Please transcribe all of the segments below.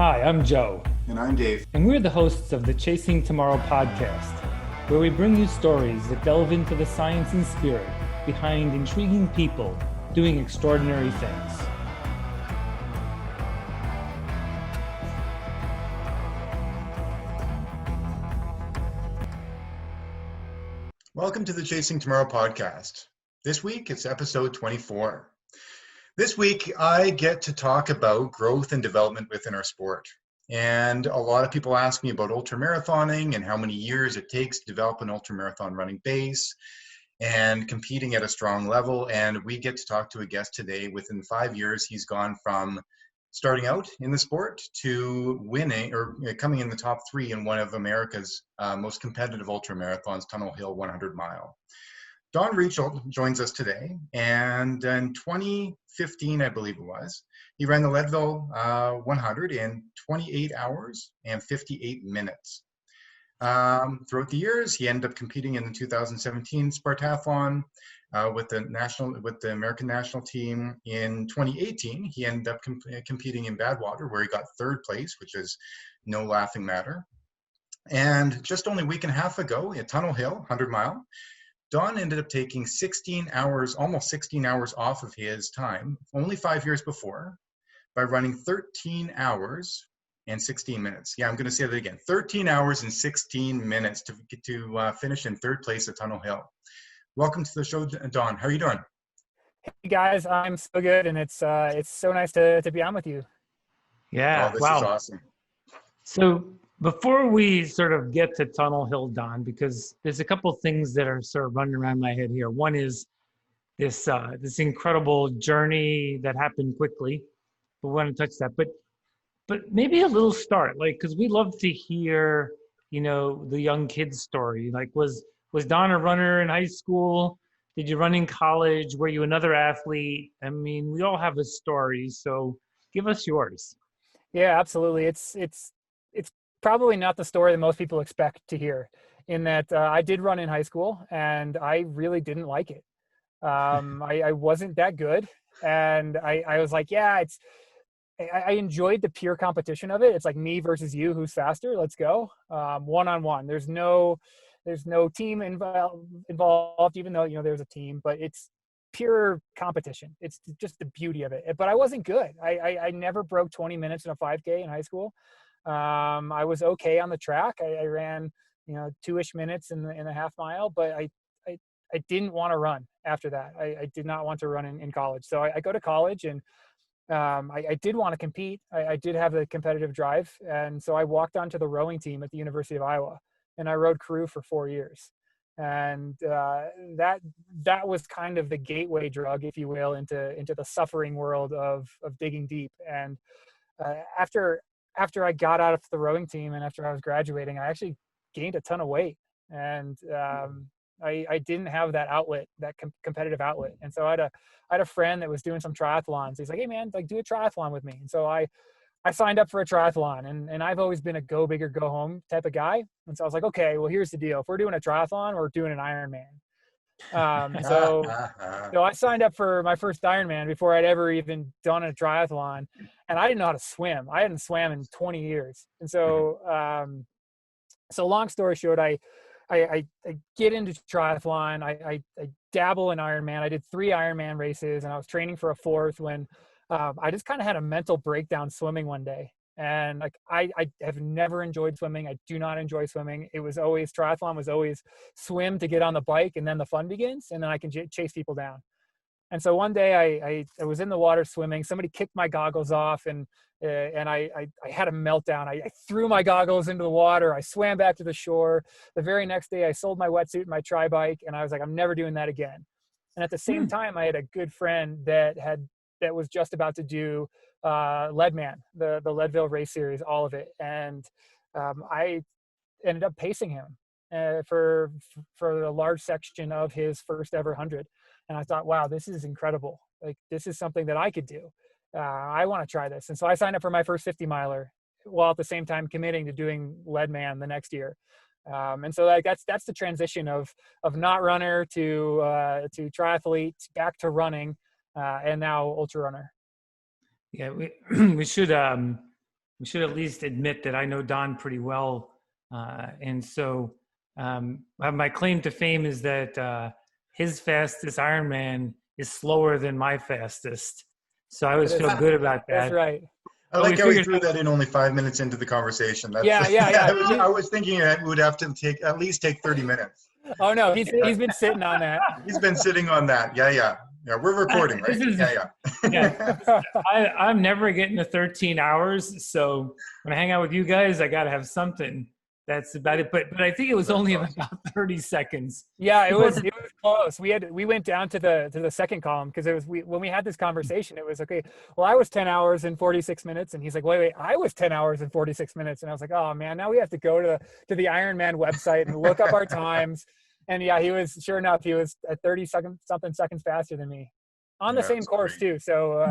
Hi, I'm Joe. And I'm Dave. And we're the hosts of the Chasing Tomorrow podcast, where we bring you stories that delve into the science and spirit behind intriguing people doing extraordinary things. Welcome to the Chasing Tomorrow podcast. This week, it's episode 24. This week, I get to talk about growth and development within our sport. And a lot of people ask me about ultramarathoning and how many years it takes to develop an ultramarathon running base and competing at a strong level. And we get to talk to a guest today. Within 5 years, he's gone from starting out in the sport to winning or coming in the top three in one of America's most competitive ultramarathons, Tunnell Hill 100 mile. Don Reichelt joins us today, and in 2015, I believe it was, he ran the Leadville 100 in 28 hours and 58 minutes. Throughout the years, he ended up competing in the 2017 Spartathlon with the American national team. In 2018, he ended up competing in Badwater, where he got third place, which is no laughing matter. And just only a week and a half ago at Tunnell Hill 100 mile, Don ended up taking 16 hours, almost 16 hours off of his time, only 5 years before, by running 13 hours and 16 minutes. Yeah, I'm going to say that again. 13 hours and 16 minutes to finish in third place at Tunnell Hill. Welcome to the show, Don. How are you doing? Hey guys, I'm so good, and it's so nice to be on with you. Yeah, this is awesome. So before we sort of get to Tunnell Hill, Don, because there's a couple things that are sort of running around my head here. One is this incredible journey that happened quickly. We want to touch that, but maybe a little start, like, because we love to hear, the young kid's story. Like, was Don a runner in high school? Did you run in college? Were you another athlete? I mean, we all have a story, so give us yours. Yeah, absolutely. It's probably not the story that most people expect to hear, in that I did run in high school and I really didn't like it. I wasn't that good. And I was like, yeah, I enjoyed the pure competition of it. It's like me versus you, who's faster, let's go. One-on-one. There's no team involved, even though, there's a team, but it's pure competition. It's just the beauty of it. But I wasn't good. I never broke 20 minutes in a 5K in high school. I was okay on the track. I ran, 2-ish minutes in the half mile, but I didn't want to run after that. I did not want to run in college. So I go to college, and I did want to compete. I did have the competitive drive. And so I walked onto the rowing team at the University of Iowa, and I rowed crew for 4 years. And that was kind of the gateway drug, if you will, into the suffering world of digging deep. And after I got out of the rowing team and after I was graduating, I actually gained a ton of weight, and I didn't have that outlet, that competitive outlet. And so I had a friend that was doing some triathlons. He's like, hey man, like, do a triathlon with me. And so I signed up for a triathlon, and I've always been a go big or go home type of guy. And so I was like, okay, well, here's the deal. If we're doing a triathlon, we're doing an Ironman. So I signed up for my first Ironman before I'd ever even done a triathlon, and I didn't know how to swim. I hadn't swam in 20 years. And so, so long story short, I get into triathlon. I dabble in Ironman. I did 3 Ironman races, and I was training for a 4th when I just kind of had a mental breakdown swimming one day. And like, I have never enjoyed swimming. I do not enjoy swimming. Triathlon was always swim to get on the bike, and then the fun begins, and then I can chase people down. And so one day I was in the water swimming. Somebody kicked my goggles off, and I had a meltdown. I threw my goggles into the water. I swam back to the shore. The very next day, I sold my wetsuit and my tri-bike, and I was like, I'm never doing that again. And at the same time, I had a good friend that was just about to do Leadman, the Leadville race series, all of it. And I ended up pacing him for a large section of his first ever 100. And I thought, wow, this is incredible. Like, this is something that I could do. I want to try this. And so I signed up for my first 50 miler, while at the same time committing to doing Leadman the next year. And so like that's the transition of not runner to triathlete back to running, and now ultra runner. Yeah, we should we should at least admit that I know Don pretty well. And so my claim to fame is that his fastest Ironman is slower than my fastest. So I always feel good about That's that. right. I like how he threw that in only 5 minutes into the conversation. That's, yeah. I was thinking it would have to at least take 30 minutes. Oh no, he's been sitting on that. He's been sitting on that. Yeah. We're recording, right? I'm never getting to 13 hours. So when I hang out with you guys, I got to have something. That's about it. But I think it was only about 30 seconds. Yeah, it was close. We went down to the second column because when we had this conversation, it was okay. Well, I was 10 hours and 46 minutes, and he's like, wait, I was 10 hours and 46 minutes, and I was like, oh man, now we have to go to the Ironman website and look up our times. And yeah, he was, sure enough, he was at something seconds faster than me on the same course too. So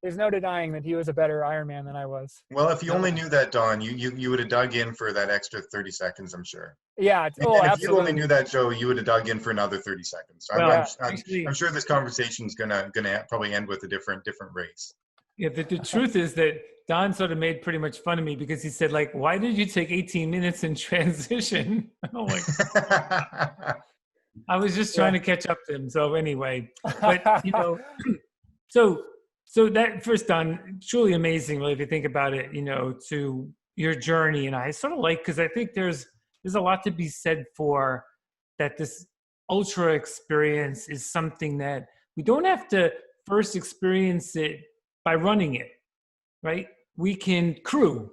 there's no denying that he was a better Ironman than I was. Well, if you only knew that, Don, you would have dug in for that extra 30 seconds, I'm sure. Yeah. Oh, absolutely. If you only knew that, Joe, you would have dug in for another 30 seconds. I'm sure this conversation is gonna probably end with a different race. Yeah, the truth is that Don sort of made pretty much fun of me because he said, like, why did you take 18 minutes in transition? I'm like, I was just trying to catch up to him. So anyway, but so that first, Don, truly amazing, really, if you think about it, to your journey. And I sort of like, because I think there's a lot to be said for that. This ultra experience is something that we don't have to first experience it by running it, right? We can crew,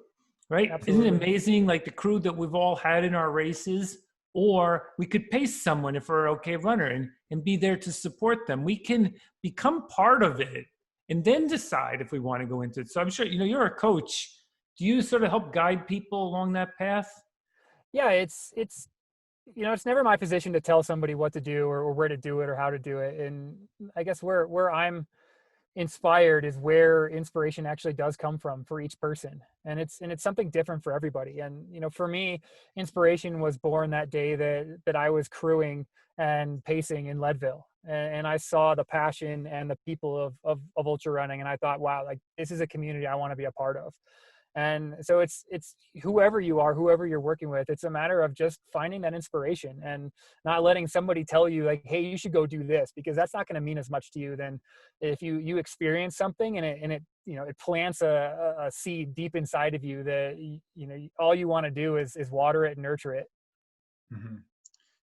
right? Absolutely. Isn't it amazing? Like the crew that we've all had in our races, or we could pace someone if we're an okay runner and be there to support them. We can become part of it and then decide if we want to go into it. So I'm sure, you're a coach. Do you sort of help guide people along that path? Yeah, it's never my position to tell somebody what to do or where to do it or how to do it. And I guess where I'm inspired is where inspiration actually does come from for each person, and it's something different for everybody. And for me, inspiration was born that day that I was crewing and pacing in Leadville, and I saw the passion and the people of ultra running, and I thought, wow, like this is a community I want to be a part of. And so it's whoever you are, whoever you're working with, it's a matter of just finding that inspiration and not letting somebody tell you like, hey, you should go do this, because that's not going to mean as much to you than if you experience something and it plants a seed deep inside of you that all you want to do is water it and nurture it. Mm-hmm.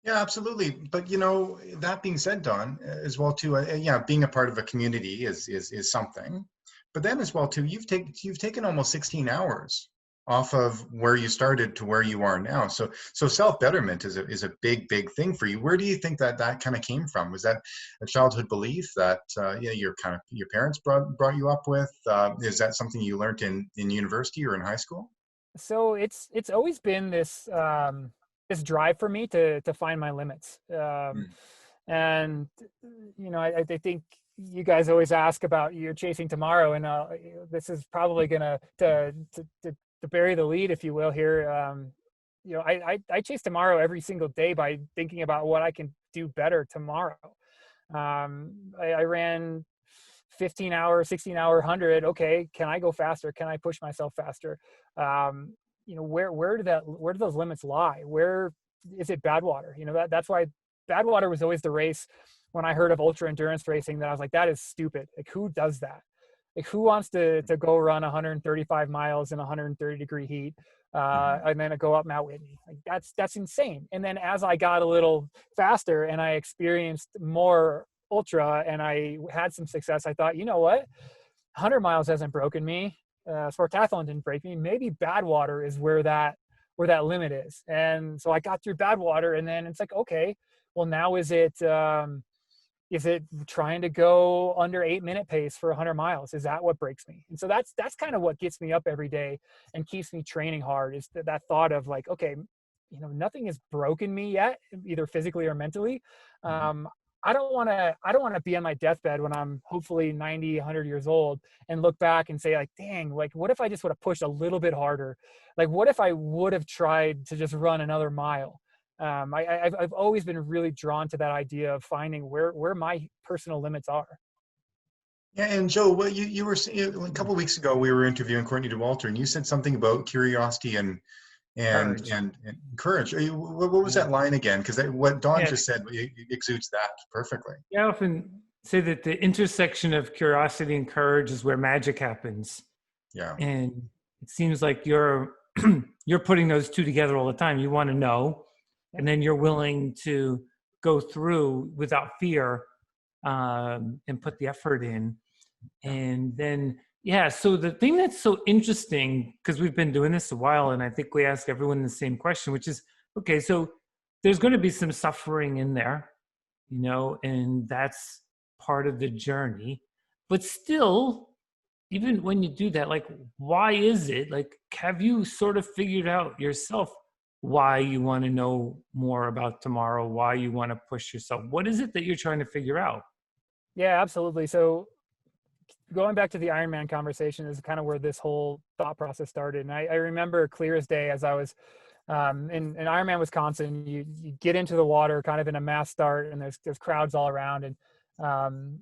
Yeah, absolutely. But that being said, Don, as well too, being a part of a community is something. But then as well too, you've taken almost 16 hours off of where you started to where you are now. So self-betterment is a big thing for you. Where do you think that kind of came from? Was that a childhood belief that your parents brought you up with? Is that something you learned in university or in high school? So it's always been this this drive for me to find my limits. And I think you guys always ask about you're chasing tomorrow, and this is probably gonna to bury the lead, if you will, here. I chase tomorrow every single day by thinking about what I can do better tomorrow. I ran 15 hour, 16 hour, 100. Okay, can I go faster? Can I push myself faster? Where do those limits lie? Where is it? Badwater. That's why Badwater was always the race. When I heard of ultra endurance racing, that I was like, that is stupid. Like, who does that? Like, who wants to go run 135 miles in 130-degree heat and then go up Mount Whitney? Like, that's insane. And then as I got a little faster and I experienced more ultra and I had some success, I thought, you know what? 100 miles hasn't broken me. Sportathlon didn't break me. Maybe Badwater is where that limit is. And so I got through Badwater, and then it's like, okay, well, now is it trying to go under 8-minute pace for 100 miles? Is that what breaks me? And so that's kind of what gets me up every day and keeps me training hard, is that thought of like, okay, nothing has broken me yet, either physically or mentally. I don't want to be on my deathbed when I'm hopefully 90, 100 years old and look back and say like, dang, like what if I just would have pushed a little bit harder? Like, what if I would have tried to just run another mile? I've always been really drawn to that idea of finding where my personal limits are. Yeah, and Joe, what you were saying a couple of weeks ago, we were interviewing Courtney DeWalter, and you said something about curiosity and Courage. and courage. What was Yeah. that line again? Because what Don Yeah. just said exudes that perfectly. I often say that the intersection of curiosity and courage is where magic happens. Yeah. And it seems like you're you're putting those two together all the time. You want to know, Yeah. and then you're willing to go through without fear, and put the effort in. And then, yeah, so the thing that's so interesting, because we've been doing this a while, and I think we ask everyone the same question, which is, okay, so there's going to be some suffering in there, and that's part of the journey. But still, even when you do that, like, why is it? Like, have you sort of figured out yourself why you want to know more about tomorrow, why you want to push yourself? What is it that you're trying to figure out? Yeah, absolutely. So going back to the Ironman conversation is kind of where this whole thought process started. And I remember clear as day as I was in Ironman, Wisconsin, you get into the water kind of in a mass start, and there's crowds all around. And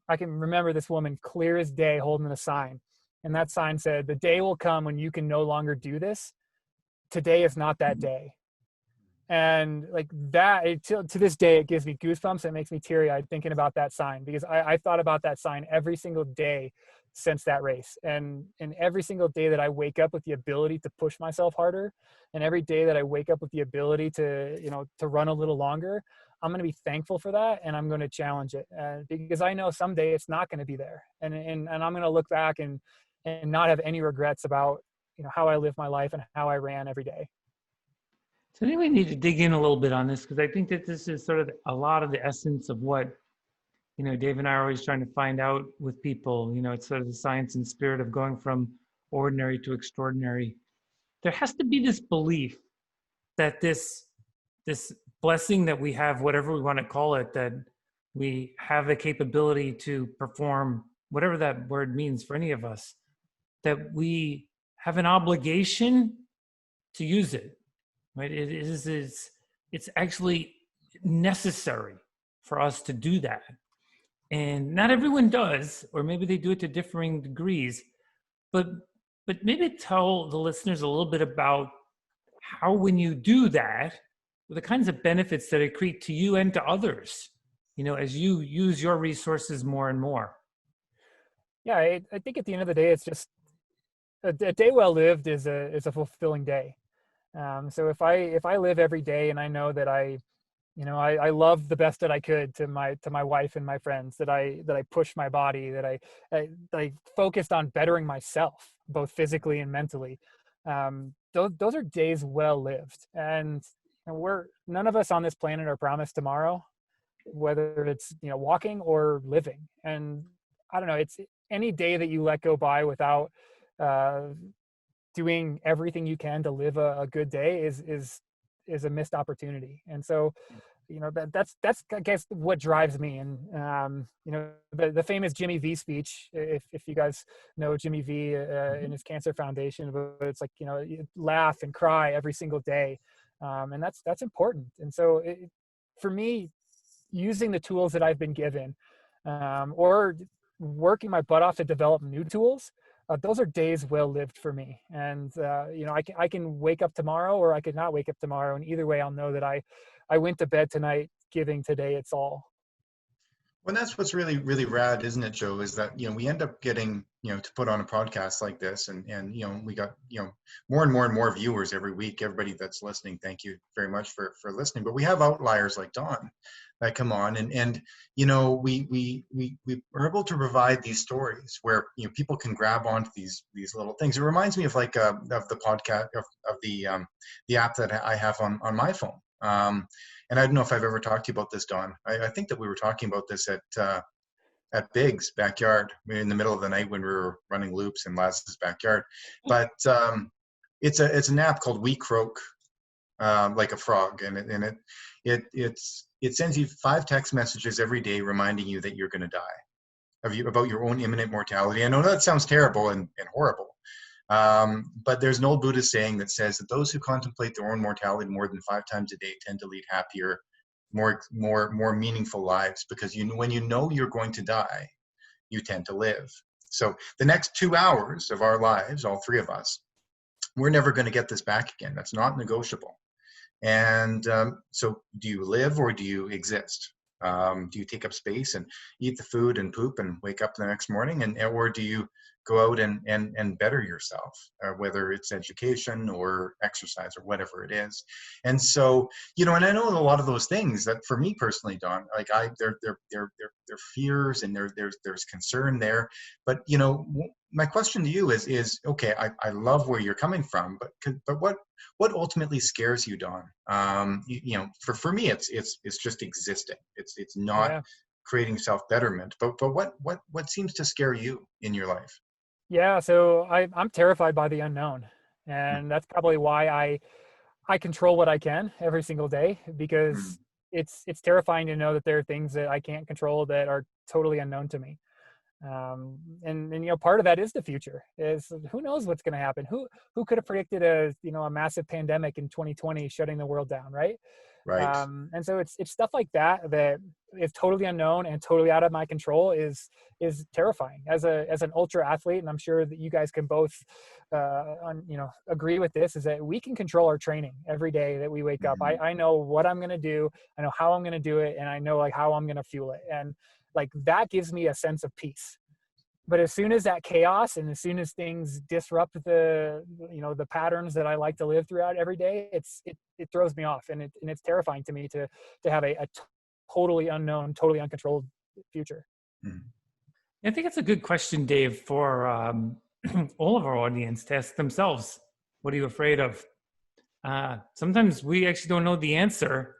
I can remember this woman clear as day holding a sign. And that sign said, "The day will come when you can no longer do this. Today is not that day." And like that, to this day, it gives me goosebumps. It makes me teary eyed thinking about that sign, because I thought about that sign every single day since that race. And every single day that I wake up with the ability to push myself harder, and every day that I wake up with the ability to run a little longer, I'm going to be thankful for that. And I'm going to challenge it, because I know someday it's not going to be there. And I'm going to look back and not have any regrets about, how I live my life and how I ran every day. So I think we need to dig in a little bit on this, because I think that this is sort of a lot of the essence of what, Dave and I are always trying to find out with people. It's sort of the science and spirit of going from ordinary to extraordinary. There has to be this belief that this blessing that we have, whatever we want to call it, that we have the capability to perform whatever that word means for any of us, that we have an obligation to use it. Right? It's actually necessary for us to do that. And not everyone does, or maybe they do it to differing degrees, but maybe tell the listeners a little bit about how, when you do that, the kinds of benefits that it creates to you and to others, as you use your resources more and more. Yeah, I think at the end of the day, it's just a day well lived is a fulfilling day. So if I live every day and I know that I love the best that I could to my wife and my friends, that I pushed my body, that I focused on bettering myself, both physically and mentally. Those are days well lived. And none of us on this planet are promised tomorrow, whether it's walking or living. And I don't know, it's any day that you let go by without doing everything you can to live a good day is a missed opportunity. And so, that's I guess what drives me. And the famous Jimmy V speech, if you guys know Jimmy V in his cancer foundation, but it's like, you laugh and cry every single day, and that's important. And so for me, using the tools that I've been given, or working my butt off to develop new tools, those are days well lived for me. And I can wake up tomorrow, or I could not wake up tomorrow, and either way I'll know that I went to bed tonight giving today its all. Well, that's what's really, really rad, isn't it, Joe? Is that, we end up getting, to put on a podcast like this, and we got, more and more and more viewers every week. Everybody that's listening, thank you very much for listening. But we have outliers like Don that come on, and we are able to provide these stories where people can grab onto these little things. It reminds me of like of the podcast of the app that I have on my phone. And I don't know if I've ever talked to you about this, Don. I think that we were talking about this at Big's backyard in the middle of the night when we were running loops in Laz's backyard. But it's an app called We Croak Like a Frog, and it sends you 5 text messages every day reminding you that you're going to die, about your own imminent mortality. I know that sounds terrible and horrible. But there's an old Buddhist saying that says that those who contemplate their own mortality more than 5 times a day tend to lead happier, more meaningful lives, because when you know you're going to die, you tend to live. So the next 2 hours of our lives, all three of us, we're never going to get this back again. That's not negotiable. And so do you live or do you exist? Do you take up space and eat the food and poop and wake up the next morning? Or do you go out and better yourself, whether it's education or exercise or whatever it is? And so, and I know a lot of those things that for me personally, Don, like they're fears and there's concern there. But, my question to you is okay, I love where you're coming from, but what ultimately scares you, Don? For me, it's just existing. It's not creating self-betterment. But what seems to scare you in your life? Yeah, so I'm terrified by the unknown, and that's probably why I control what I can every single day, because it's terrifying to know that there are things that I can't control that are totally unknown to me. And part of that is the future. Is who knows what's going to happen? Who could have predicted a massive pandemic in 2020 shutting the world down, right? Right. And so it's stuff like that is totally unknown and totally out of my control is terrifying as an ultra athlete. And I'm sure that you guys can both agree with this, is that we can control our training every day that we wake up. I know what I'm going to do. I know how I'm going to do it. And I know like how I'm going to fuel it. And like that gives me a sense of peace. But as soon as that chaos and as soon as things disrupt the patterns that I like to live throughout every day, it throws me off, and it's terrifying to me to have a totally unknown, totally uncontrolled future. I think it's a good question, Dave, for all of our audience to ask themselves, what are you afraid of? Sometimes we actually don't know the answer,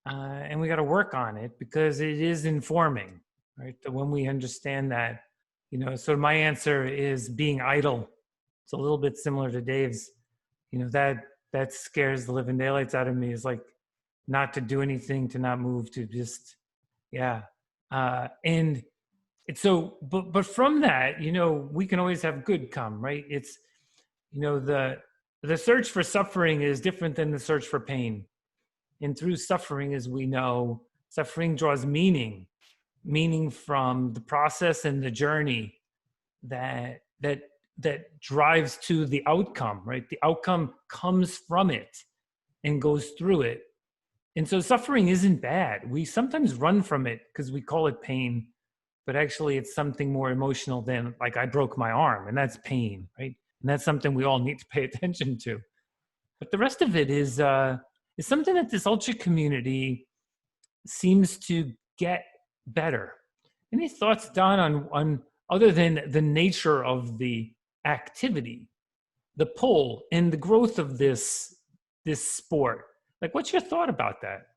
and we got to work on it because it is informing, right? So when we understand that, so my answer is being idle. It's a little bit similar to Dave's. That scares the living daylights out of me, is like not to do anything, to not move, to just, and it's so, but from that, we can always have good come, right? It's, the search for suffering is different than the search for pain. And through suffering, as we know, suffering draws meaning from the process and the journey that drives to the outcome, right? The outcome comes from it and goes through it. And so suffering isn't bad. We sometimes run from it because we call it pain, but actually it's something more emotional than like I broke my arm, and that's pain, right? And that's something we all need to pay attention to. But the rest of it is something that this ultra community seems to get better. Any thoughts, Don, on other than the nature of the activity, the pull and the growth of this sport? Like, what's your thought about that?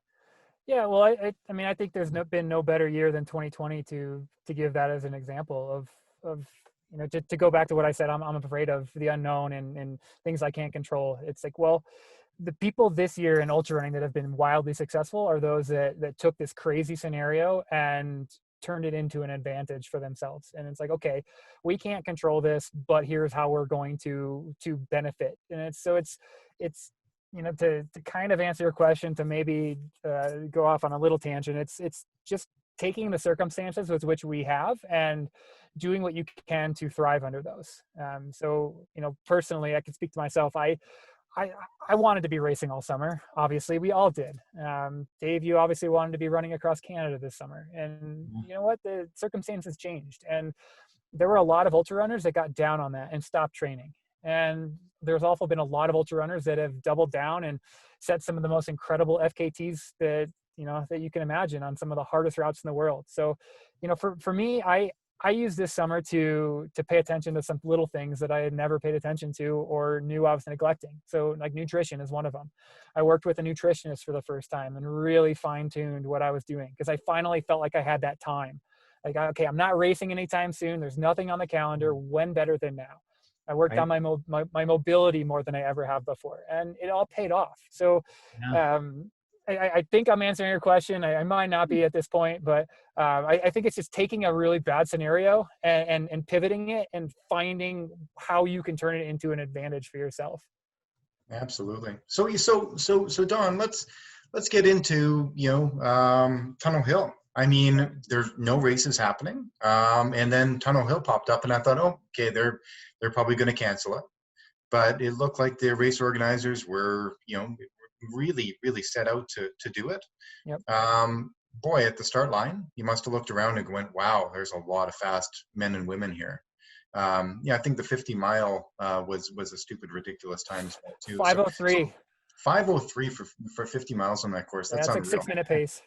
Yeah, well, I think there's been no better year than 2020 to give that as an example of to go back to what I said. I'm afraid of the unknown and things I can't control. It's like, well, the people this year in ultra running that have been wildly successful are those that took this crazy scenario and turned it into an advantage for themselves. And it's like, okay, we can't control this, but here's how we're going to benefit. And it's to kind of answer your question, to maybe go off on a little tangent. It's just taking the circumstances with which we have and doing what you can to thrive under those. So, personally, I can speak to myself. I wanted to be racing all summer. Obviously, we all did. Dave, you obviously wanted to be running across Canada this summer. And you know what? The circumstances changed. And there were a lot of ultra runners that got down on that and stopped training. And there's also been a lot of ultra runners that have doubled down and set some of the most incredible FKTs that you can imagine on some of the hardest routes in the world. So, for me, I used this summer to pay attention to some little things that I had never paid attention to or knew I was neglecting. So like nutrition is one of them. I worked with a nutritionist for the first time and really fine-tuned what I was doing because I finally felt like I had that time. Like, okay, I'm not racing anytime soon. There's nothing on the calendar. When better than now? I worked on my mobility more than I ever have before, and it all paid off. So I think I'm answering your question. I might not be at this point, but I think it's just taking a really bad scenario and pivoting it and finding how you can turn it into an advantage for yourself. Absolutely. So Don, let's get into Tunnell Hill. I mean, there's no races happening. And then Tunnell Hill popped up, and I thought, oh, okay, they're probably going to cancel it. But it looked like the race organizers were, really, really set out to do it. Yep. Boy, at the start line, you must have looked around and went, wow, there's a lot of fast men and women here. I think the 50 mile was a stupid, ridiculous time as well, too. 5:03. So 5:03 for 50 miles on that course. That's like unreal. 6-minute pace.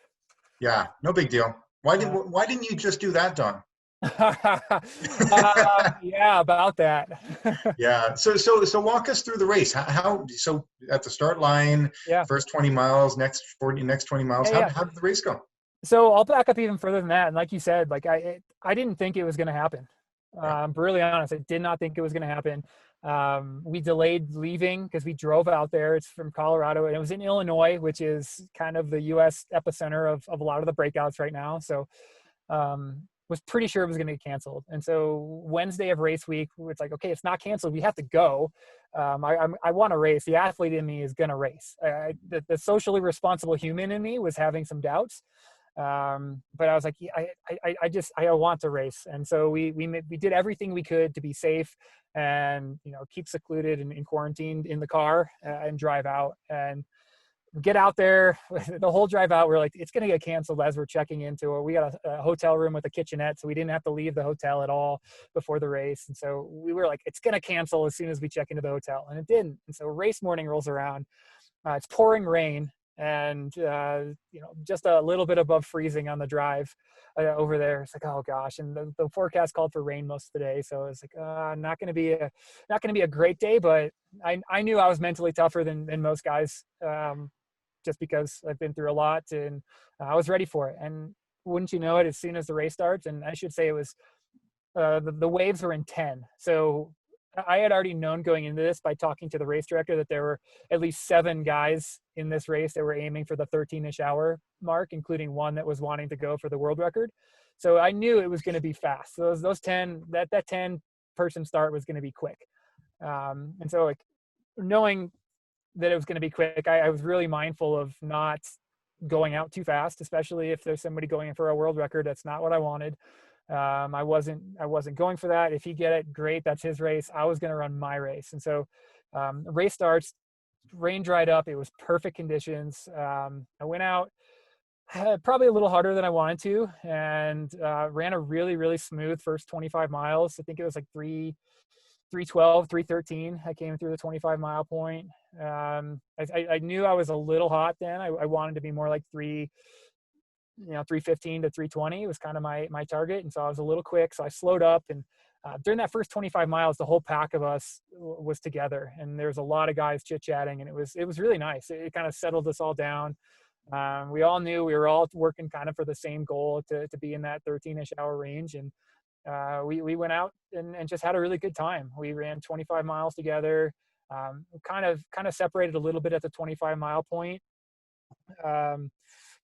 Yeah, no big deal. Why didn't you just do that, Don? Yeah, about that. Yeah. So walk us through the race. How so at the start line, Yeah. first 20 miles, next 20 miles. Yeah, How did the race go? So I'll back up even further than that. And like you said, like I didn't think it was going to happen. I'm really honest. I did not think it was going to happen. We delayed leaving because we drove out there. It's from Colorado, and it was in Illinois, which is kind of the U.S. epicenter of a lot of the breakouts right now. So was pretty sure it was going to get canceled. And so Wednesday of race week, it's like, okay, it's not canceled. We have to go. I want to race. The athlete in me is going to race. The socially responsible human in me was having some doubts. But I was like, I want to race. And so we did everything we could to be safe and, keep secluded and quarantined in the car and drive out and get out there. The whole drive out, we're like, it's going to get canceled as we're checking into it. We got a hotel room with a kitchenette, so we didn't have to leave the hotel at all before the race. And so we were like, it's going to cancel as soon as we check into the hotel, and it didn't. And so race morning rolls around. It's pouring rain and, just a little bit above freezing on the drive over there. It's like, oh gosh. And the forecast called for rain most of the day. So it's like, not going to be a great day, but I knew I was mentally tougher than most guys. Just because I've been through a lot, and I was ready for it. And wouldn't you know it, as soon as the race starts, and I should say it was, the waves were in 10. So I had already known going into this by talking to the race director that there were at least 7 guys in this race that were aiming for the 13-ish hour mark, including one that was wanting to go for the world record. So I knew it was going to be fast. So those 10, that 10 person start was going to be quick. And so like knowing that it was going to be quick, I was really mindful of not going out too fast, especially if there's somebody going in for a world record. That's not what I wanted. I wasn't going for that. If he get it, great, that's his race. I was going to run my race. And so the race starts, rain dried up. It was perfect conditions. I went out probably a little harder than I wanted to, and ran a really, really smooth first 25 miles. I think it was like 3:12, 3:13. I came through the 25-mile point. I knew I was a little hot then. I wanted to be more like 3:15 to 3:20 was kind of my target. And so I was a little quick. So I slowed up, and during that first 25 miles, the whole pack of us was together, and there was a lot of guys chit-chatting, and it was really nice. It kind of settled us all down. We all knew we were all working kind of for the same goal to be in that 13-ish hour range. And we went out and just had a really good time. We ran 25 miles together, kind of separated a little bit at the 25-mile point,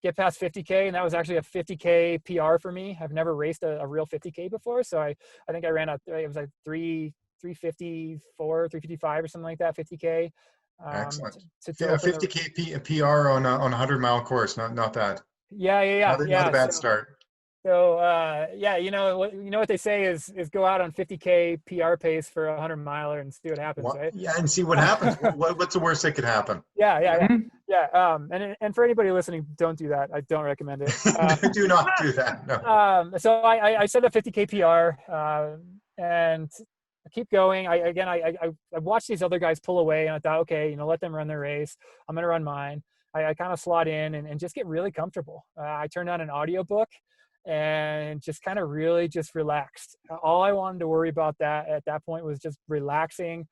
get past 50K. And that was actually a 50K PR for me. I've never raced a real 50K before. So I think I ran it was like 3:54, 3:55 or something like that, 50K. Excellent. 50K PR on a 100-mile course. Not bad. Yeah. Not a bad start. So you know what they say is go out on 50K PR pace for a 100-miler and see what happens, right? Yeah, and see what happens. What's the worst that could happen? Yeah. And for anybody listening, don't do that. I don't recommend it. Do not do that. No. So I set a 50K PR, and I keep going. I watched these other guys pull away, and I thought, okay, let them run their race. I'm gonna run mine. I kind of slot in and just get really comfortable. I turned on an audiobook and just kind of really just relaxed. All I wanted to worry about at that point was just relaxing,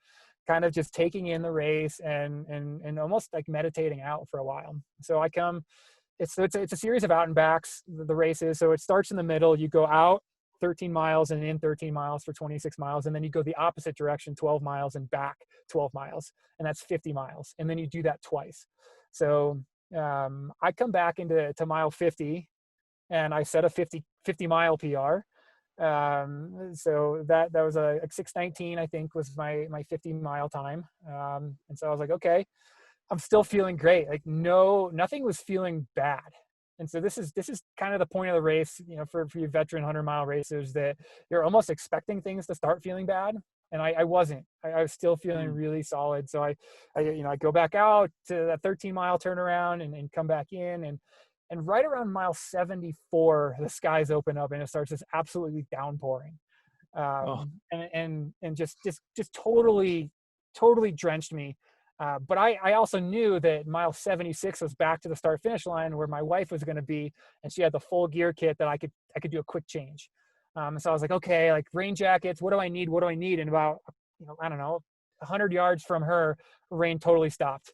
kind of just taking in the race and almost like meditating out for a while. So it's a series of out and backs, the races. So it starts in the middle, you go out 13 miles and in 13 miles for 26 miles. And then you go the opposite direction, 12 miles and back 12 miles. And that's 50 miles. And then you do that twice. So I come back into mile 50, and I set a 50 mile PR. So that was a 6:19, I think, was my 50 mile time. And so I was like, okay, I'm still feeling great. Like nothing was feeling bad. And so this is kind of the point of the race, for you veteran 100-mile racers, that you're almost expecting things to start feeling bad. And I wasn't. I was still feeling really solid. So I go back out to that 13-mile turnaround and come back in, and right around mile 74, the skies open up and it starts this absolutely downpouring, Oh, and just totally drenched me. But I also knew that mile 76 was back to the start finish line where my wife was going to be, and she had the full gear kit that I could do a quick change. So I was like, okay, like rain jackets, what do I need? And about, I don't know, 100 yards from her, rain totally stopped.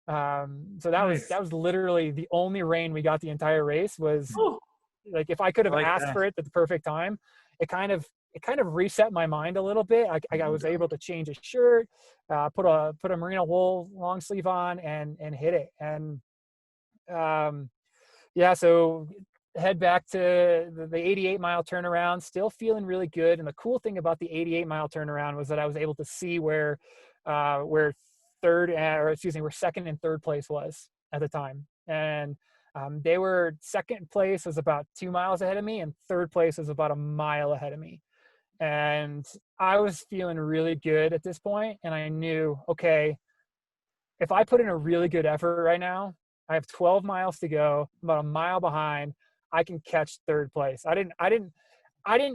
So that nice. was literally the only rain we got the entire race. Was Oh, like, if I could I have like asked that. for it at the perfect time, it kind of reset my mind a little bit. I was able to change a shirt, put a merino wool long sleeve on, and hit it. And yeah, so head back to the 88-mile turnaround, still feeling really good. And the cool thing about the 88-mile turnaround was that I was able to see where where second and third place was at the time. And they were, second place was about 2 miles ahead of me, and third place was about a mile ahead of me. And I was feeling really good at this point, and I knew, okay, if I put in a really good effort right now, I have 12 miles to go, about a mile behind, I can catch third place. I didn't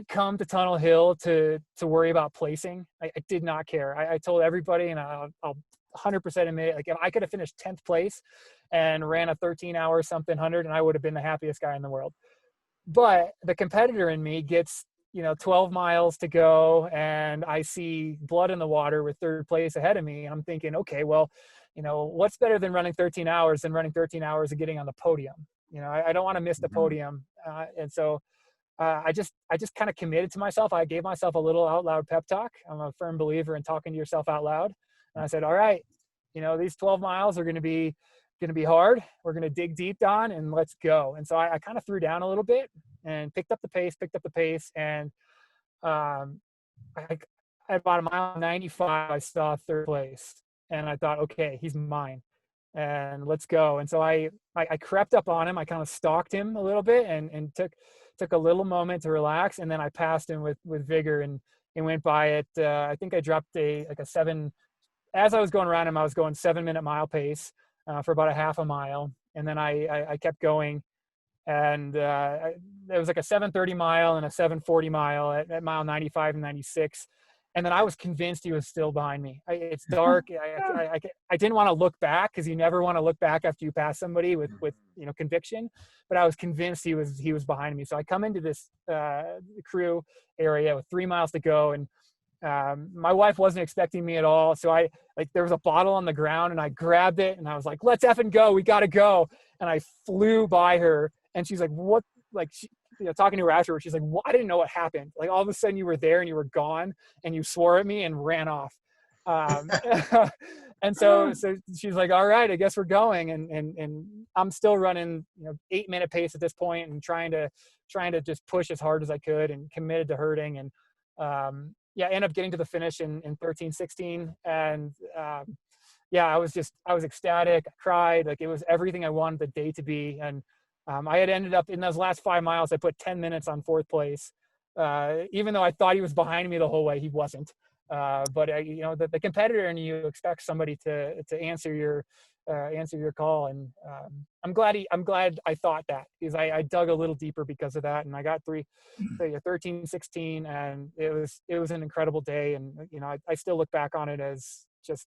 come to Tunnel Hill to worry about placing. I did not care. I told everybody, and I'll 100% admit it, like if I could have finished 10th place and ran a 13-hour something 100, and I would have been the happiest guy in the world. But the competitor in me gets, 12 miles to go, and I see blood in the water with third place ahead of me. And I'm thinking, okay, well, what's better than running 13 hours than running 13 hours and getting on the podium? I don't want to miss the podium. And so I just kind of committed to myself. I gave myself a little out loud pep talk. I'm a firm believer in talking to yourself out loud. And I said, all right, these 12 miles are going to be hard. We're going to dig deep, Don, and let's go. And so I kind of threw down a little bit and picked up the pace. And at about a mile 95, I saw third place, and I thought, okay, he's mine, and let's go. And so I crept up on him. I kind of stalked him a little bit, and took a little moment to relax. And then I passed him with vigor, and went by it. I think I dropped a 7, as I was going around him, I was going 7-minute mile pace for about a half a mile. And then I kept going, and it was like a 7:30 mile and a 7:40 mile at mile 95 and 96. And then I was convinced he was still behind me. It's dark. I didn't want to look back, because you never want to look back after you pass somebody with conviction. But I was convinced he was behind me. So I come into this crew area with 3 miles to go, and my wife wasn't expecting me at all. So there was a bottle on the ground, and I grabbed it, and I was like, let's effing go. We got to go. And I flew by her, and she's like, what? Like, talking to her afterwards, she's like, well, I didn't know what happened. Like, all of a sudden you were there and you were gone, and you swore at me and ran off. And so she's like, all right, I guess we're going. And I'm still running, 8-minute pace at this point, and trying to just push as hard as I could, and committed to hurting. And, end up getting to the finish in 13:16. And, I was ecstatic. I cried. Like, it was everything I wanted the day to be. And, I had ended up in those last 5 miles, I put 10 minutes on fourth place. Even though I thought he was behind me the whole way, he wasn't. But the competitor in you expects somebody to answer your call. And I'm glad I thought that, because I dug a little deeper because of that, and I got 13:16, and it was an incredible day. And I still look back on it as just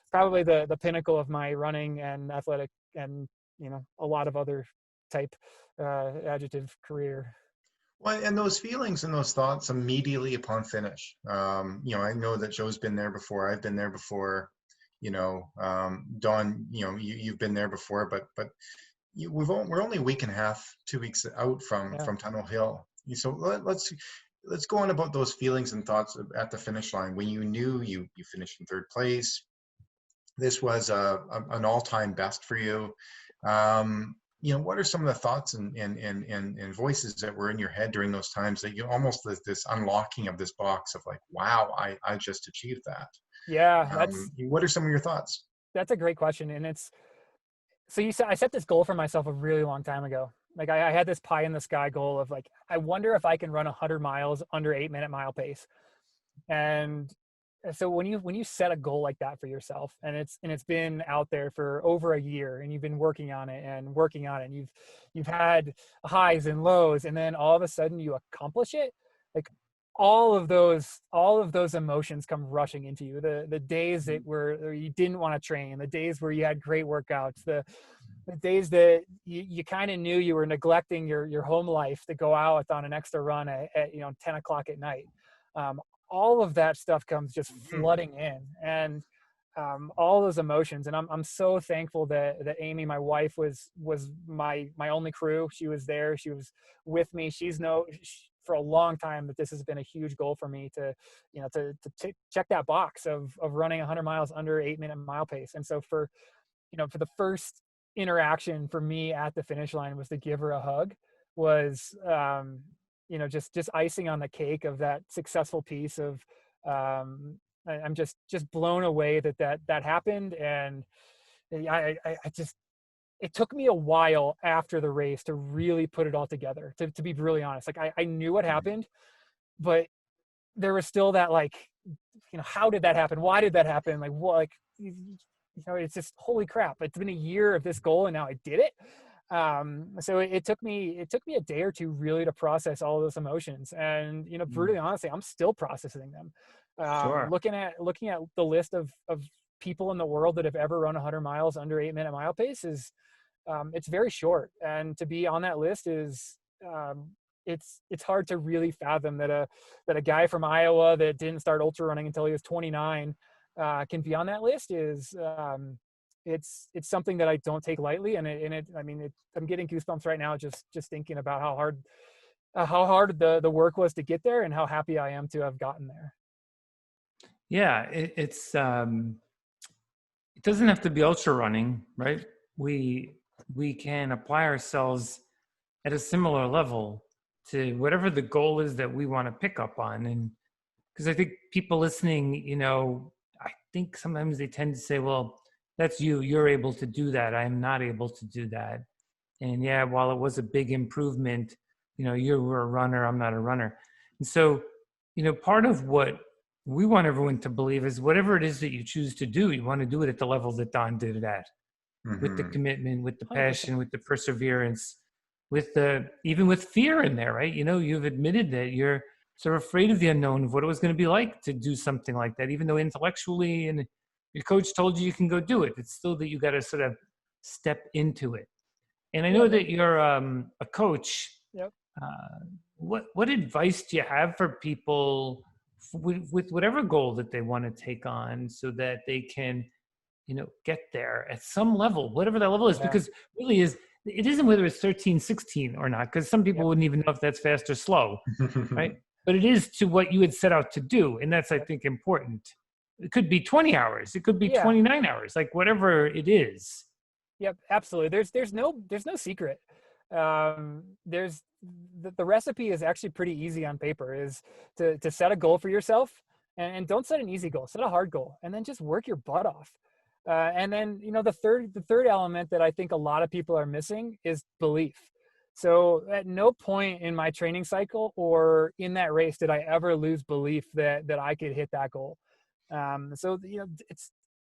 probably the pinnacle of my running and athletic, and a lot of other type adjective career. Well, and those feelings and those thoughts immediately upon finish. I know that Joe's been there before. I've been there before. Don, you've been there before, but we're only a week and a half, 2 weeks out from Tunnell Hill. So let's go on about those feelings and thoughts at the finish line when you knew you finished in third place. This was an all-time best for you. What are some of the thoughts and voices that were in your head during those times that you almost this unlocking of this box of like, wow, I just achieved that? Yeah, what are some of your thoughts? that's a great question. And it's, so I set this goal for myself a really long time ago. Like I had this pie in the sky goal of like, I wonder if I can run 100 miles under 8-minute mile pace. And so when you set a goal like that for yourself, and it's been out there for over a year, and you've been working on it and working on it, and you've had highs and lows, and then all of a sudden you accomplish it, like all of those emotions come rushing into you. The days that where you didn't want to train, the days where you had great workouts, the days that you kind of knew you were neglecting your home life to go out on an extra run at 10 o'clock at night. All of that stuff comes just flooding in, and all those emotions. And I'm so thankful that Amy, my wife, was my only crew. She was there. She was with me. For a long time that this has been a huge goal for me to check that box of running 100 miles under 8-minute mile pace. And so for the first interaction for me at the finish line was to give her a hug, was just icing on the cake of that successful piece of I'm just blown away that happened. And I just, it took me a while after the race to really put it all together, to be really honest. Like I knew what happened, but there was still that, like, how did that happen? Why did that happen? Like, what, like, it's just, holy crap, it's been a year of this goal and now I did it. So it took me a day or two really to process all those emotions. And, brutally honestly, I'm still processing them. Sure. Looking at the list of people in the world that have ever run 100 miles under 8-minute mile pace is, it's very short. And to be on that list is, it's hard to really fathom that a guy from Iowa that didn't start ultra running until he was 29 can be on that list. Is it's something that I don't take lightly. And I'm getting goosebumps right now just thinking about how hard the work was to get there, and how happy I am to have gotten there. Yeah, it doesn't have to be ultra running, right? We can apply ourselves at a similar level to whatever the goal is that we want to pick up on. And because I think people listening, I think sometimes they tend to say, well, that's you're able to do that, I'm not able to do that. And yeah, while it was a big improvement, you were a runner, I'm not a runner. And so, part of what we want everyone to believe is whatever it is that you choose to do, you want to do it at the level that Don did it at, with the commitment, with the passion, 100%. With the perseverance, even with fear in there, right? You've admitted that you're sort of afraid of the unknown, of what it was going to be like to do something like that, even though intellectually and your coach told you can go do it. It's still that you got to sort of step into it. And I know that you're a coach. Yep. What advice do you have for people with whatever goal that they want to take on, so that they can, get there at some level, whatever that level is? Because really it isn't whether it's 13, 16 or not, because some people wouldn't even know if that's fast or slow, right? But it is to what you had set out to do. And that's, I think, important. It could be 20 hours. It could be 29 hours, like whatever it is. Yep, absolutely. There's no secret. There's the recipe is actually pretty easy on paper, is to set a goal for yourself, and don't set an easy goal, set a hard goal, and then just work your butt off. And then, the third element that I think a lot of people are missing is belief. So at no point in my training cycle or in that race did I ever lose belief that I could hit that goal. So,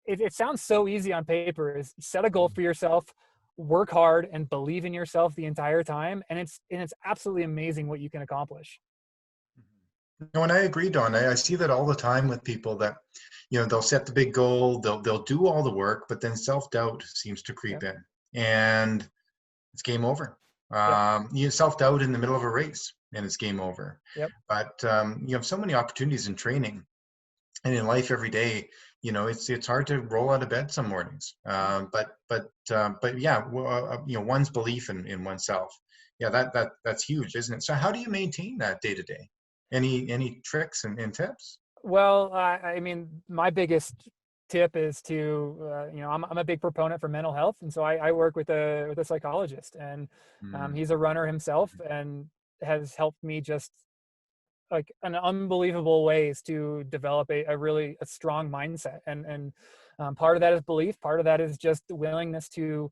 it sounds so easy on paper, is set a goal for yourself, work hard, and believe in yourself the entire time. And it's absolutely amazing what you can accomplish. No, and I agree, Don. I see that all the time with people that, they'll set the big goal, they'll do all the work, but then self-doubt seems to creep in, and it's game over. You self-doubt in the middle of a race, and it's game over. Yep. But you have so many opportunities in training and in life every day. It's hard to roll out of bed some mornings. But yeah, one's belief in oneself. Yeah, that's huge, isn't it? So how do you maintain that day to day? Any tricks and tips? Well, my biggest tip is to, I'm a big proponent for mental health. And so I work with a psychologist, and he's a runner himself, and has helped me just like an unbelievable ways to develop a really strong mindset. And part of that is belief. Part of that is just the willingness to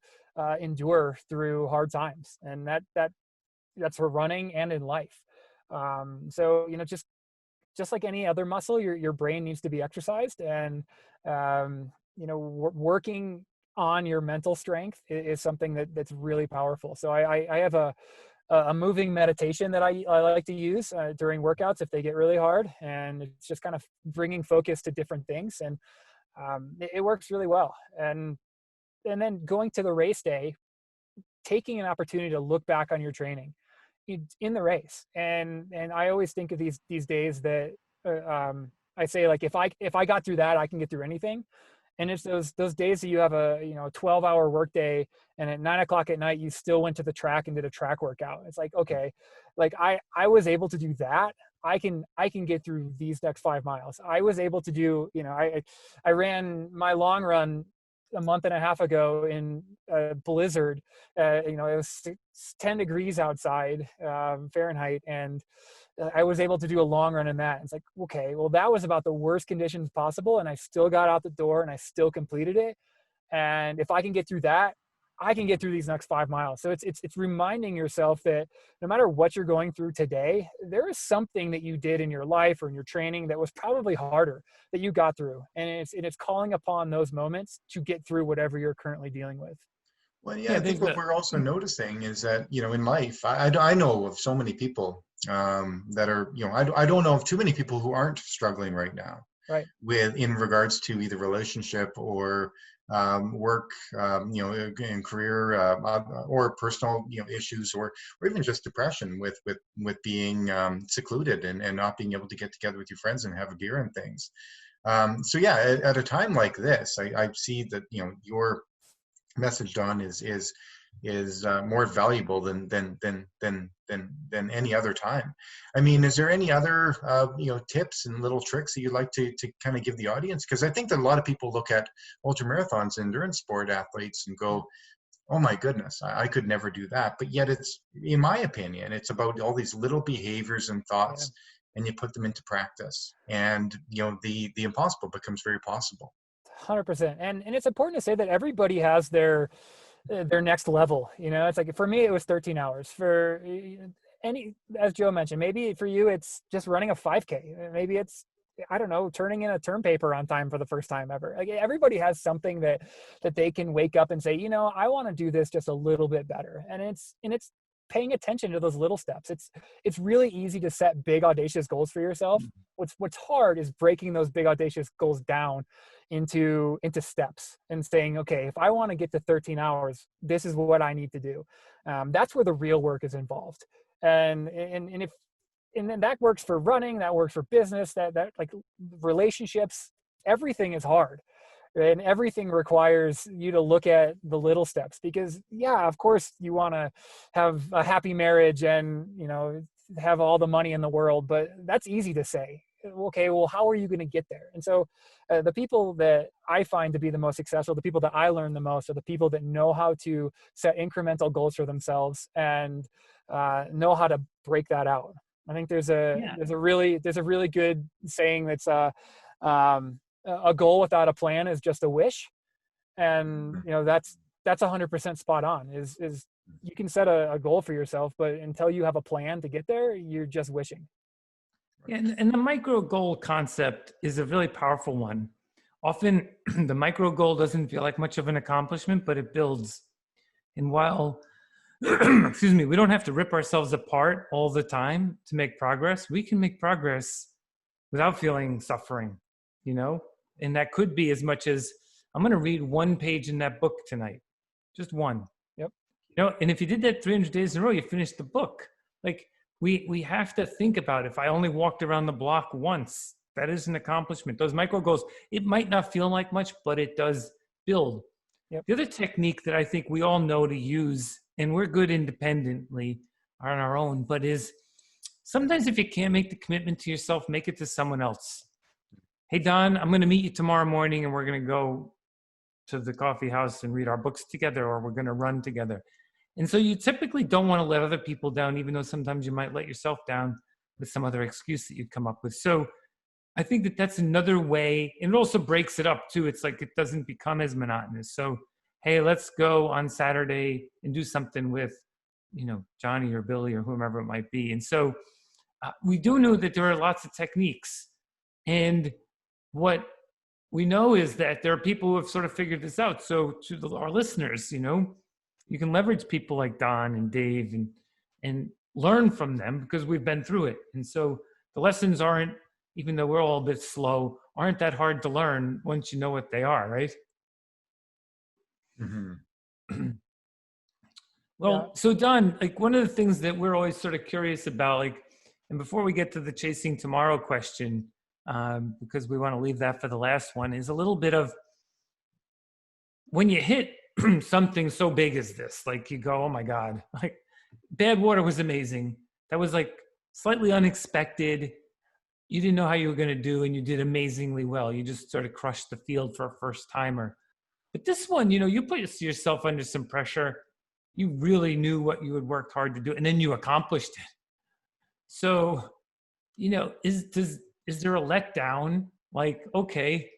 endure through hard times. And that's for running and in life. So, just like any other muscle, your brain needs to be exercised, and working on your mental strength is something that's really powerful. So I have a moving meditation that I like to use during workouts if they get really hard, and it's just kind of bringing focus to different things, and it works really well. And then going to the race day, taking an opportunity to look back on your training in the race. And I always think of these days that I say, like, if I got through that, I can get through anything. And it's those days that you have a 12-hour work day, and at 9 o'clock at night you still went to the track and did a track workout. It's like, okay, like I was able to do that. I can get through these next 5 miles. I was able to do, I ran my long run a month and a half ago in a blizzard. It was 10 degrees outside, Fahrenheit, and I was able to do a long run in that. It's like, okay, well, that was about the worst conditions possible, and I still got out the door and I still completed it. And if I can get through that, I can get through these next 5 miles. So it's reminding yourself that no matter what you're going through today, there is something that you did in your life or in your training that was probably harder that you got through. And it's calling upon those moments to get through whatever you're currently dealing with. Well, yeah, I think what we're also noticing is that, in life, I know of so many people that are, I don't know of too many people who aren't struggling right now, right, in regards to either relationship or work, and career, or personal, issues, or even just depression with being secluded and not being able to get together with your friends and have a beer and things. So yeah, at a time like this, I see that your message, Don, is more valuable than any other time. I mean, is there any other tips and little tricks that you'd like to kind of give the audience? Because I think that a lot of people look at ultramarathons and endurance sport athletes and go, oh my goodness, I could never do that. But yet it's, in my opinion, it's about all these little behaviors and thoughts, and you put them into practice, and the impossible becomes very possible. 100%. And it's important to say that everybody has their next level. It's like, for me, it was 13 hours. For any, as Joe mentioned, maybe for you, it's just running a 5K. Maybe it's, I don't know, turning in a term paper on time for the first time ever. Like, everybody has something that they can wake up and say, I want to do this just a little bit better. And it's paying attention to those little steps. It's really easy to set big, audacious goals for yourself. What's hard is breaking those big, audacious goals down into steps and saying, okay, if I want to get to 13 hours, this is what I need to do. That's where the real work is involved. And then that works for running, that works for business, that like relationships, everything is hard. And everything requires you to look at the little steps, because of course you want to have a happy marriage and, have all the money in the world, but that's easy to say. Okay, well, how are you going to get there? And so the people that I find to be the most successful, the people that I learn the most, are the people that know how to set incremental goals for themselves and know how to break that out. I think there's a really good saying that's a goal without a plan is just a wish. And that's 100% spot on. Is you can set a goal for yourself, but until you have a plan to get there, you're just wishing. Yeah, and the micro goal concept is a really powerful one. Often the micro goal doesn't feel like much of an accomplishment, but it builds. And while excuse me, we don't have to rip ourselves apart all the time to make progress. We can make progress without feeling suffering, and that could be as much as, I'm going to read one page in that book tonight, just one. Yep. And if you did that 300 days in a row, you finished the book. Like, we have to think about, if I only walked around the block once, that is an accomplishment. Those micro goals, it might not feel like much, but it does build. Yep. The other technique that I think we all know to use, and we're good independently on our own, but is sometimes if you can't make the commitment to yourself, make it to someone else. Hey, Don, I'm going to meet you tomorrow morning and we're going to go to the coffee house and read our books together, or we're going to run together. And so you typically don't want to let other people down, even though sometimes you might let yourself down with some other excuse that you'd come up with. So I think that that's another way. And it also breaks it up too. It's like, it doesn't become as monotonous. So hey, let's go on Saturday and do something with, Johnny or Billy or whomever it might be. And so we do know that there are lots of techniques. And what we know is that there are people who have sort of figured this out. So to our listeners, you can leverage people like Don and Dave and learn from them because we've been through it. And so the lessons aren't, even though we're all a bit slow, aren't that hard to learn once you know what they are, right? Mm-hmm. Well, so Don, like one of the things that we're always sort of curious about, and before we get to the Chasing Tomorrow question, because we want to leave that for the last one, is a little bit of when you hit something so big as this, like you go, oh my God, like Badwater was amazing. That was like slightly unexpected. You didn't know how you were going to do, and you did amazingly well. You just sort of crushed the field for a first timer. But this one, you put yourself under some pressure. You really knew what you had worked hard to do, and then you accomplished it. So, is there a letdown? Like, okay,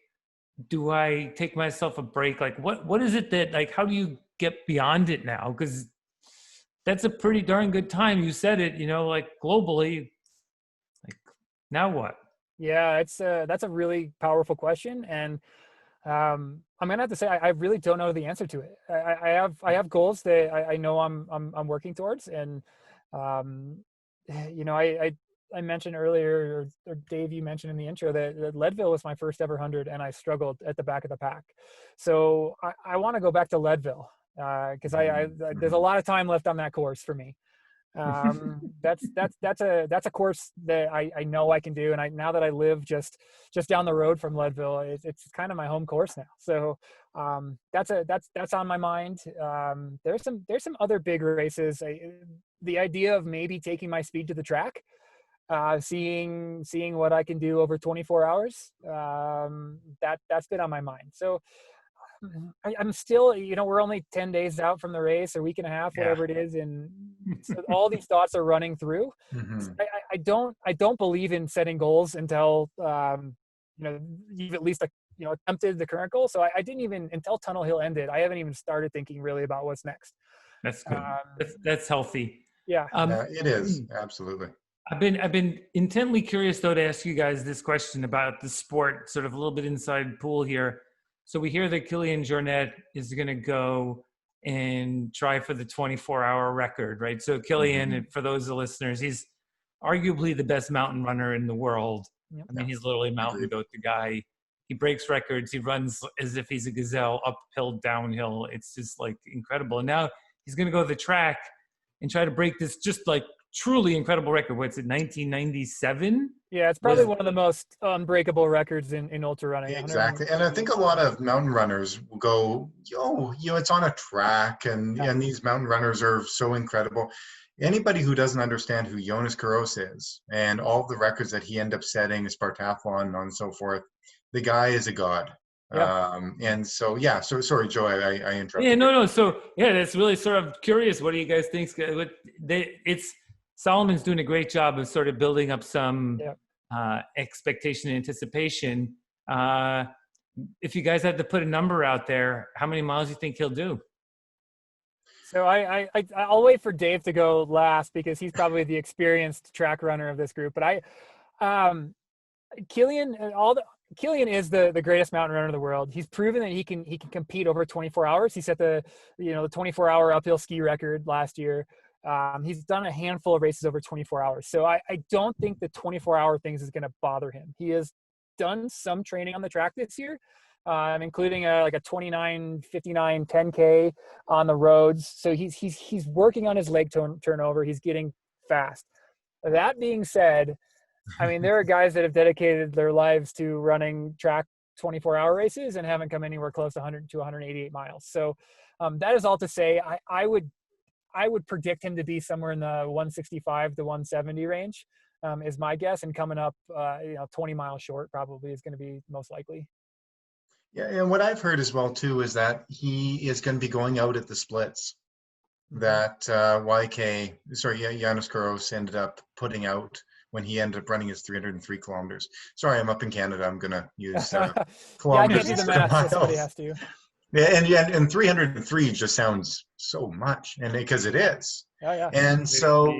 do I take myself a break? Like, what is it that, like, how do you get beyond it now? Because that's a pretty darn good time. You said it, like globally. Like, now what? Yeah, that's a really powerful question, and I'm gonna have to say I really don't know the answer to it. I have goals that I know I'm working towards, and I mentioned earlier, or Dave, you mentioned in the intro that Leadville was my first ever 100, and I struggled at the back of the pack. So I want to go back to Leadville because there's a lot of time left on that course for me. That's a course that I know I can do, and now that I live just down the road from Leadville, it's kind of my home course now. So that's on my mind. There's some other big races. The idea of maybe taking my speed to the track, seeing what I can do over 24 hours. That's been on my mind. So I'm still, we're only 10 days out from the race, a week and a half, whatever it is. And so all these thoughts are running through. Mm-hmm. So I don't believe in setting goals until, you've at least, attempted the current goal. So I didn't even, until Tunnell Hill ended, I haven't even started thinking really about what's next. That's good. That's healthy. Yeah. It is. Absolutely. I've been intently curious though to ask you guys this question about the sport, sort of a little bit inside pool here. So we hear that Kilian Jornet is going to go and try for the 24-hour record, right? So Kilian, for those of the listeners, he's arguably the best mountain runner in the world. Yep. I mean, he's literally a mountain goat, the guy. He breaks records. He runs as if he's a gazelle, uphill, downhill. It's just like incredible. And now he's going to go to the track and try to break this just like truly incredible record. What's it, 1997? Yeah, it's probably one of the most unbreakable records in ultra running. Exactly. And I think a lot of mountain runners will go, it's on a track, and these mountain runners are so incredible. Anybody who doesn't understand who Jonas Kuros is and all of the records that he ended up setting, Spartathlon and so forth, the guy is a god. Yeah. And so, so sorry, Joe, I interrupted. Yeah, no. So, that's really sort of curious. What do you guys think? Solomon's doing a great job of sort of building up some expectation and anticipation. If you guys had to put a number out there, how many miles do you think he'll do? So I'll wait for Dave to go last because he's probably the experienced track runner of this group. But Kilian is the greatest mountain runner in the world. He's proven that he can compete over 24 hours. He set the 24-hour uphill ski record last year. He's done a handful of races over 24 hours. So I don't think the 24-hour things is going to bother him. He has done some training on the track this year, including a 29:59 10K on the roads. So he's working on his leg turnover. He's getting fast. That being said, I mean, there are guys that have dedicated their lives to running track 24-hour races and haven't come anywhere close to 100 to 188 miles. So that is all to say, I would predict him to be somewhere in the 165 to 170 range, is my guess. And coming up, 20 miles short probably is going to be most likely. Yeah, and what I've heard as well too is that he is going to be going out at the splits. That Jonas Kuros ended up putting out when he ended up running his 303 kilometers. Sorry, I'm up in Canada. I'm going to use kilometers instead of miles. Somebody has to. and 303 just sounds so much, and because it is. Oh yeah. And so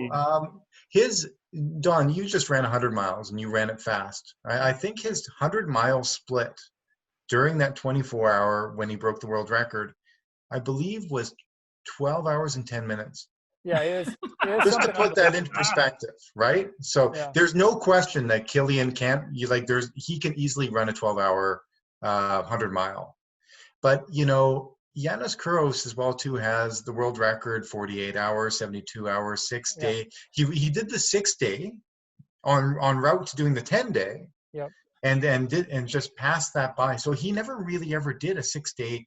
his Don, you just ran 100 miles and you ran it fast. I think his 100-mile split during that 24-hour when he broke the world record, I believe was 12 hours and 10 minutes. Yeah, it is Just to something put that into perspective, right? So Yeah. there's no question that Kilian can't. He can easily run a 12-hour 100-mile. But Yanis Kouros as well too has the world record, 48 hours, 72 hours, 6-day. He did the 6-day on route to doing the 10-day. Yep. And just passed that by. So he never really ever did a 6-day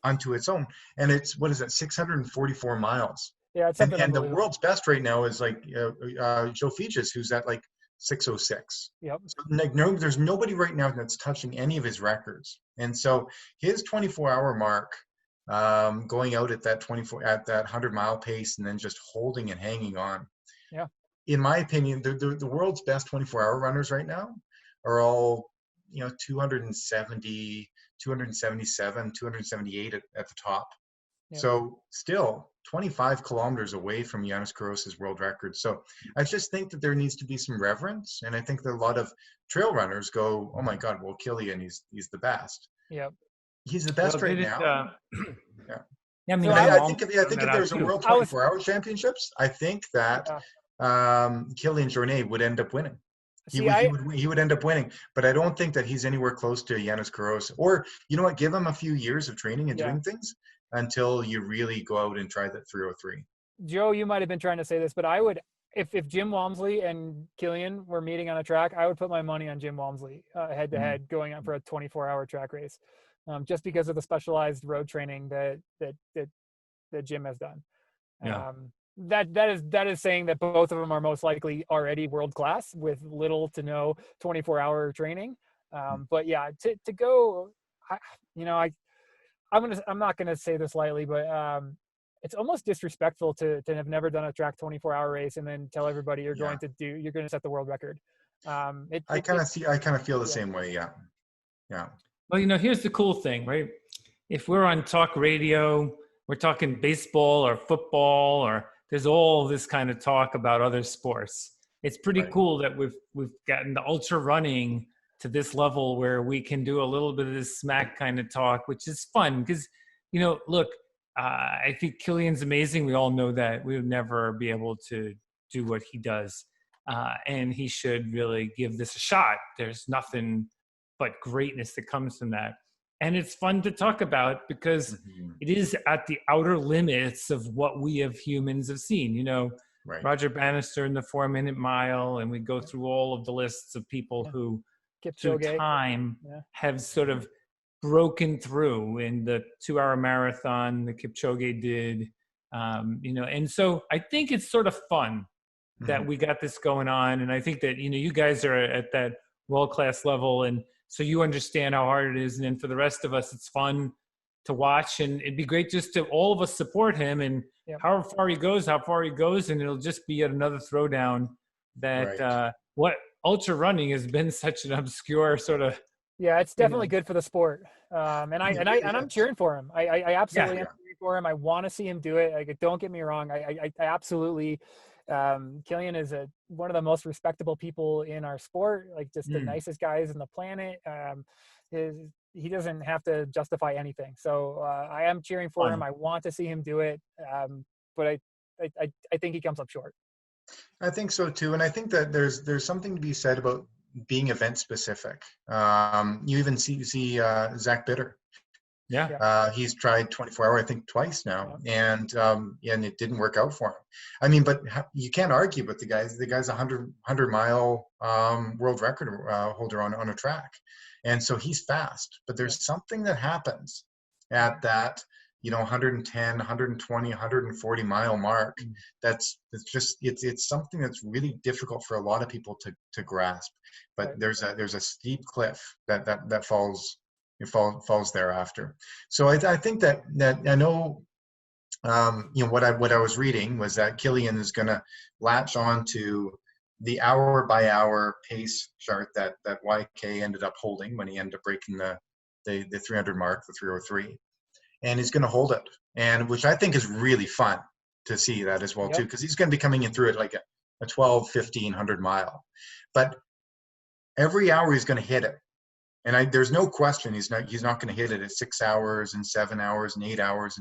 unto its own. And it's, what is it, 644 miles. Yeah, it's And something the world's best right now is like Joe Fijas, who's at like 606. Yep. So there's nobody right now that's touching any of his records. And so his 24-hour mark, going out at that 100-mile pace, and then just holding and hanging on. Yeah. In my opinion, the world's best 24-hour runners right now are all 270, 277, 278 at the top. Yep. So still 25 kilometers away from Yanis Kouros' world record. So I just think that there needs to be some reverence. And I think that a lot of trail runners go, oh my God, well, Kilian, he's the best. Yep. He's the best right now. Yeah. I mean, I think if there's a World 24-Hour Championships, I think that Kilian Jornet would end up winning. He would end up winning, but I don't think that he's anywhere close to Yanis Kouros. Or you know what? Give him a few years of training and doing things until you really go out and try that 303. Joe, you might have been trying to say this, but I would, if Jim Walmsley and Kilian were meeting on a track, I would put my money on Jim Walmsley head to head going on for a 24-hour track race, just because of the specialized road training that Jim has done. Yeah. That is saying that both of them are most likely already world class with little to no 24-hour training. But yeah, to go, I'm not gonna say this lightly, but it's almost disrespectful to have never done a track 24-hour race and then tell everybody you're going to set the world record. I kind of feel the same way. Yeah. Well, here's the cool thing, right? If we're on talk radio, we're talking baseball or football, or there's all this kind of talk about other sports. It's pretty cool that we've gotten the ultra running to this level where we can do a little bit of this smack kind of talk, which is fun because, look, I think Kilian's amazing. We all know that. We would never be able to do what he does. And he should really give this a shot. There's nothing but greatness that comes from that. And it's fun to talk about because it is at the outer limits of what we as humans have seen. Roger Bannister in the 4-minute mile, and we go through all of the lists of people who through time have sort of broken through in the 2-hour marathon that Kipchoge did, and so I think it's sort of fun that we got this going on. And I think that, you guys are at that world-class level. And so you understand how hard it is. And then for the rest of us, it's fun to watch, and it'd be great just to all of us support him and how far he goes. And it'll just be yet another throwdown that, what ultra running has been such an obscure sort of. Yeah, it's definitely good for the sport. And I'm cheering for him. I absolutely am cheering for him. I want to see him do it. Like, don't get me wrong. I absolutely, Kilian is one of the most respectable people in our sport, like just the nicest guys on the planet. He doesn't have to justify anything. So I am cheering for him. I want to see him do it. But I think he comes up short. I think so too. And I think that there's something to be said about being event specific. You even see Zach Bitter. He's tried 24-hour, I think, twice now, and it didn't work out for him. I mean, but you can't argue with the guy's a 100-mile world record holder on a track, and so he's fast. But there's something that happens at that 110, 120, 140 mile mark. That's just it's something that's really difficult for a lot of people to grasp. But there's a steep cliff that falls thereafter. So I think that I know what I was reading was that Kilian is going to latch on to the hour by hour pace chart that YK ended up holding when he ended up breaking the 300 mark, the 303. and he's going to hold it, and which I think is really fun to see that as well too, because he's going to be coming in through it like a 12, 1,500 mile, but every hour he's going to hit it. And there's no question he's not going to hit it at 6 hours and 7 hours and 8 hours.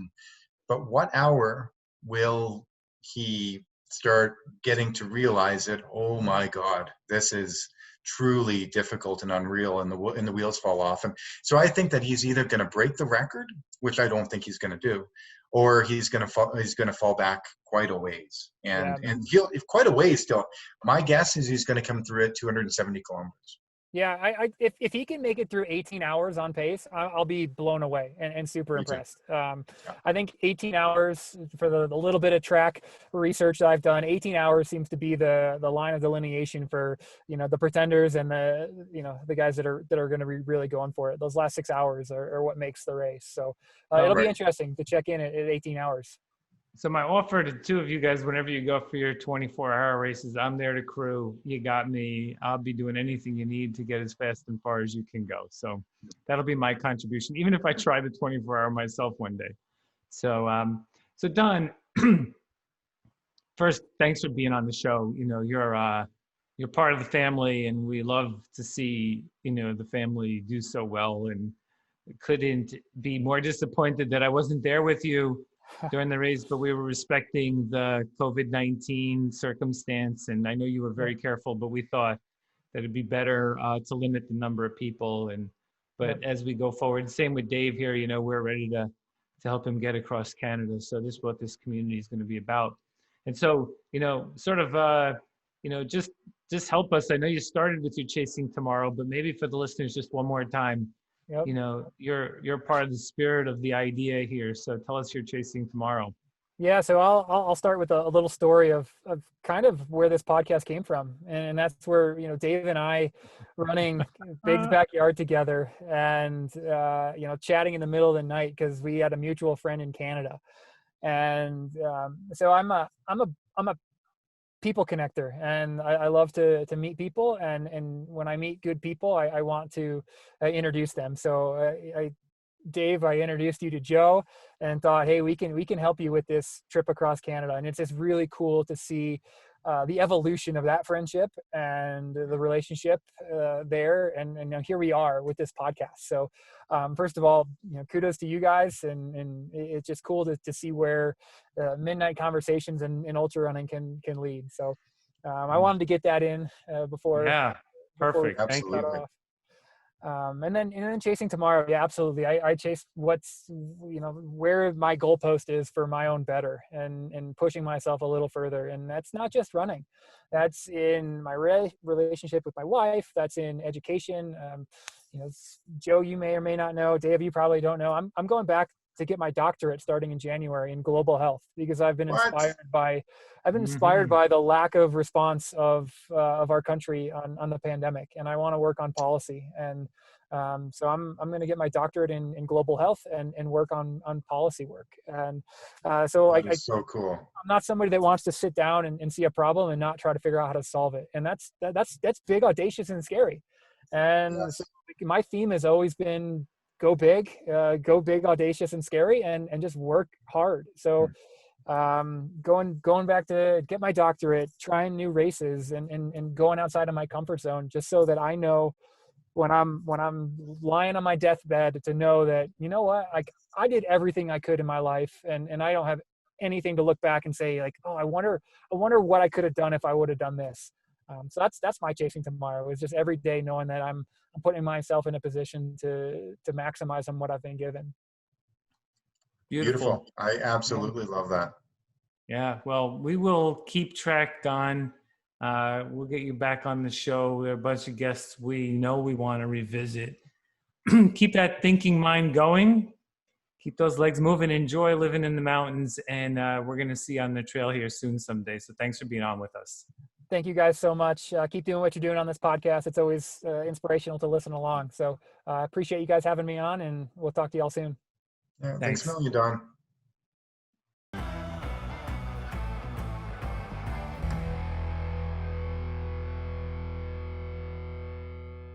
But what hour will he start getting to realize that, oh my God, this is truly difficult and unreal, and the wheels fall off? And so I think that he's either going to break the record, which I don't think he's going to do, or he's going to fall back quite a ways. And he'll, if quite a ways still, my guess is he's going to come through at 270 kilometers. Yeah, if he can make it through 18 hours on pace, I'll be blown away and super impressed. I think 18 hours, for the little bit of track research that I've done, 18 hours seems to be the line of delineation for, the pretenders and the guys that are going to be really going for it. Those last 6 hours are what makes the race. So it'll be interesting to check in at 18 hours. So my offer to two of you guys, whenever you go for your 24-hour races, I'm there to crew. You got me. I'll be doing anything you need to get as fast and far as you can go. So that'll be my contribution, even if I try the 24-hour myself one day. So, so Don, first, thanks for being on the show. You're part of the family, and we love to see, the family do so well, and couldn't be more disappointed that I wasn't there with you during the race, but we were respecting the COVID-19 circumstance. And I know you were very careful, but we thought that it'd be better to limit the number of people. But as we go forward, same with Dave here, we're ready to help him get across Canada. So this is what this community is going to be about. And so, just help us. I know you started with your Chasing Tomorrow, but maybe for the listeners, just one more time, you're part of the spirit of the idea here. So tell us your Chasing Tomorrow. Yeah, so I'll start with a little story of kind of where this podcast came from, and that's where Dave and I running Big's backyard together, and chatting in the middle of the night because we had a mutual friend in Canada, and so I'm a people connector, and I love to meet people, and when I meet good people, I want to introduce them. So Dave, I introduced you to Joe and thought, hey, we can help you with this trip across Canada. And it's just really cool to see the evolution of that friendship and the relationship there. And here we are with this podcast. So first of all, kudos to you guys. And it's just cool to see where midnight conversations in ultra running can lead. So I wanted to get that in before. Yeah, perfect. Thank you. And then Chasing Tomorrow. Yeah, absolutely. I chase what's, where my goalpost is for my own better and pushing myself a little further. And that's not just running. That's in my relationship with my wife. That's in education. Joe, you may or may not know. Dave, you probably don't know. I'm going back to get my doctorate starting in January in global health, because I've been inspired by the lack of response of our country on the pandemic, and I want to work on policy. And so I'm going to get my doctorate in global health and work on policy work. And so so cool. I'm not somebody that wants to sit down and see a problem and not try to figure out how to solve it. And that's big, audacious, and scary. And so my theme has always been go big, audacious, and scary, and just work hard. So going back to get my doctorate, trying new races, and going outside of my comfort zone, just so that I know when I'm lying on my deathbed to know that, what, I did everything I could in my life, and I don't have anything to look back and say like, oh, I wonder what I could have done if I would have done this. So that's my Chasing Tomorrow, is just every day knowing that I'm putting myself in a position to maximize on what I've been given. Beautiful. I absolutely love that. Yeah. Well, we will keep track, Don. We'll get you back on the show. There are a bunch of guests we know we want to revisit. Keep that thinking mind going. Keep those legs moving. Enjoy living in the mountains. And we're going to see you on the trail here soon someday. So thanks for being on with us. Thank you guys so much. Keep doing what you're doing on this podcast. It's always inspirational to listen along. So I appreciate you guys having me on, and we'll talk to y'all soon. Yeah, thanks a million, Don.